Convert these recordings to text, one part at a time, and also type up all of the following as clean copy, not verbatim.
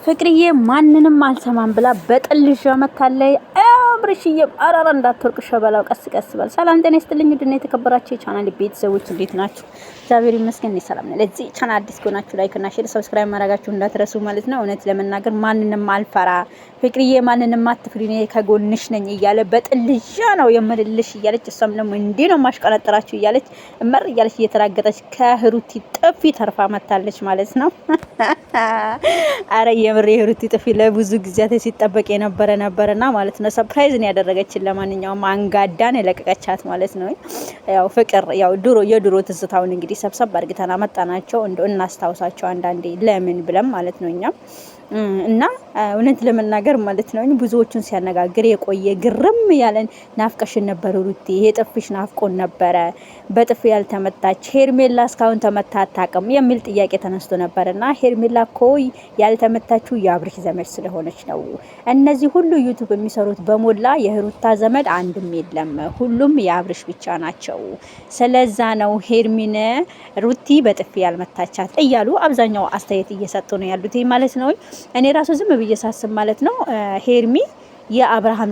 ፍቅርዬ ማንንም አልሰማም ብላ በጥልሽ መታለይ አብርሽዬ አራራ እንዳትወርቅ ሸበላው ቀስ ቀስ በል። ሰላም ጤና ይስጥልኝ ድና የተከበራችሁ የቻናል ቤተሰቦች እንዴት ናችሁ? እግዚአብሔር ይመስገን ሰላም ነኝ። ለዚህ ቻናል አዲስ ከሆናችሁ ላይክ እና ሼር ሰብስክራይብ ማድረጋችሁ እንዳትረሱ ማለት ነው። እውነት ለመናገር ማንንም አልፈራ ፍቅርዬ ማንንም አትፍሪ እኔ ከጎንሽ ነኝ እያለ በጥልሽ ነው የምልልሽ እያለች እሷም ደግሞ እንዴ ነው ማሽቀነጥራችሁ እያለች እመር እያለች እየተራገጠች ከህሩቲ ጥፊ ተርፋ መታለች ማለት ነው። አረ የምር የህሩቲ ጥፊ ለብዙ ጊዜያት ሲጠበቅ ነበርና ማለት ነው። ሰርፕራይዝ ነው ያደረገችን። ለማንኛውም አንጋዳን የለቀቀቻት ማለት ነው። ያው ፍቅር ያው የድሮ ትዝታውን እንግዲህ ሰብሰብ አድርገን አመጣናቸው እንደው እናስታውሳቸው አንዳንዴ ለምን ብለም ማለት ነው እኛም እና እውነት ለመናገር ማለት ነው ብዙዎቹን ሲያነጋግር የቆየ ግርም ያለን ናፍቀሽን ነበር ሩቲ፣ ይሄ ጥፍሽ ናፍቆን ነበረ፣ በጥፍ ያልተመታች ሄርሜላ እስካሁን ተመታ አታውቅም የሚል ጥያቄ ተነስቶ ነበርና ሄርሜላ እኮ ያልተመታችው የአብርሽ ዘመድ ስለሆነች ነው። እነዚህ ሁሉ ዩቲዩብ የሚሰሩት በሞላ የሩታ ዘመድ አንድም የለም፣ ሁሉም የአብርሽ ብቻ ናቸው። ስለዛ ነው ሄርሚን ሩቲ በጥፍ ያልመታቻት እያሉ አብዛኛው አስተያየት እየሰጡ ነው ያሉት ማለት ነው። እኔ ራሱ ዝም ብዬ ሳስብ ማለት ነው ሄርሚ የአብርሃም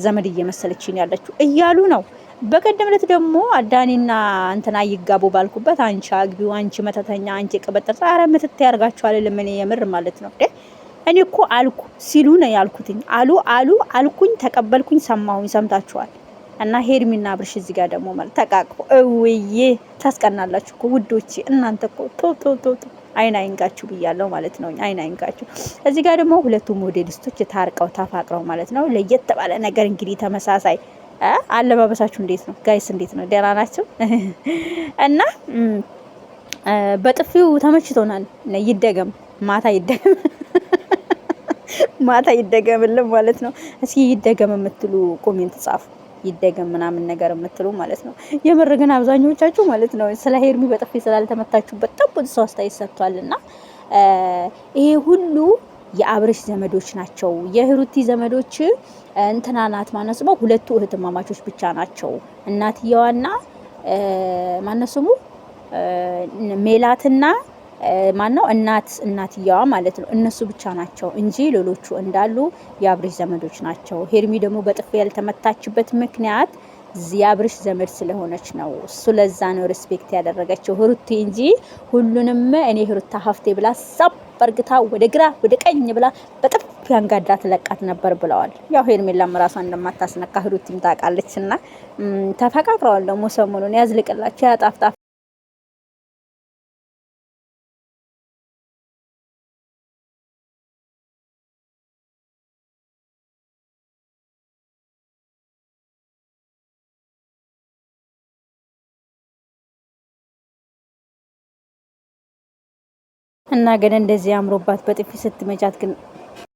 ዘመድ እየመሰለችኝ ያለችው እያሉ ነው። በቀደም ዕለት ደግሞ አዳኒና እንትና ይጋቡ ባልኩበት አንቺ አግቢው፣ አንቺ መተተኛ፣ አንቺ ቅበጥር አረ ምትት ያርጋችኋል ለምን የምር ማለት ነው። እኔ እኮ አልኩ ሲሉ ነው ያልኩትኝ። አልኩኝ ተቀበልኩኝ፣ ሰምታችኋል። እና ሄርሚና አብርሽ እዚህ ጋር ደግሞ ማለት ተቃቅፎ እውዬ ታስቀናላችሁ እኮ ውዶቼ። እናንተ እኮ ቶ አይን አይንጋችሁ ብያለሁ ማለት ነው። አይን አይንጋችሁ። እዚህ ጋር ደግሞ ሁለቱ ሞዴሊስቶች ታርቀው ተፋቅረው ማለት ነው። ለየት ባለ ነገር እንግዲህ ተመሳሳይ አለባበሳችሁ እንዴት ነው ጋይስ? እንዴት ነው? ደህና ናችሁ? እና በጥፊው ተመችቶናል። ይደገም ማታ ይደገምልን ማለት ነው። እስኪ ይደገም የምትሉ ኮሜንት ጻፉ። ይደገም ምናምን ነገር የምትሉ ማለት ነው። የምር ግን አብዛኞቻችሁ ማለት ነው ስለ ሄርሚ በጥፊ ስላልተመታችሁ በጣም ብዙ ሰው አስተያየት ሰጥቷልና ይሄ ሁሉ የአብርሽ ዘመዶች ናቸው። የህሩቲ ዘመዶች እንትና ናት ማነስበው ሁለቱ እህትማማቾች ብቻ ናቸው። እናትየዋና ማነስሙ ሜላትና ማነው እናትየዋ ማለት ነው። እነሱ ብቻ ናቸው እንጂ ሌሎቹ እንዳሉ የአብርሽ ዘመዶች ናቸው። ሄርሚ ደግሞ በጥፊ ያልተመታችበት ምክንያት የአብርሽ ዘመድ ስለሆነች ነው። እሱ ለዛ ነው ሪስፔክት ያደረገችው ህሩቲ እንጂ ሁሉንም እኔ ህሩታ ሀፍቴ ብላ ሳብ በርግታ ወደ ግራ ወደ ቀኝ ብላ በጥፊ አንጋዳ ተለቃት ነበር ብለዋል። ያው ሄርሜላም ራሷን እንደማታስነካ ህሩቲም ታውቃለችና ተፈቃቅረዋል። ደግሞ ሰሞኑን ያዝልቅላቸው ያጣፍጣ እና ግን እንደዚህ አምሮባት በጥፊ ስትመቻት ግን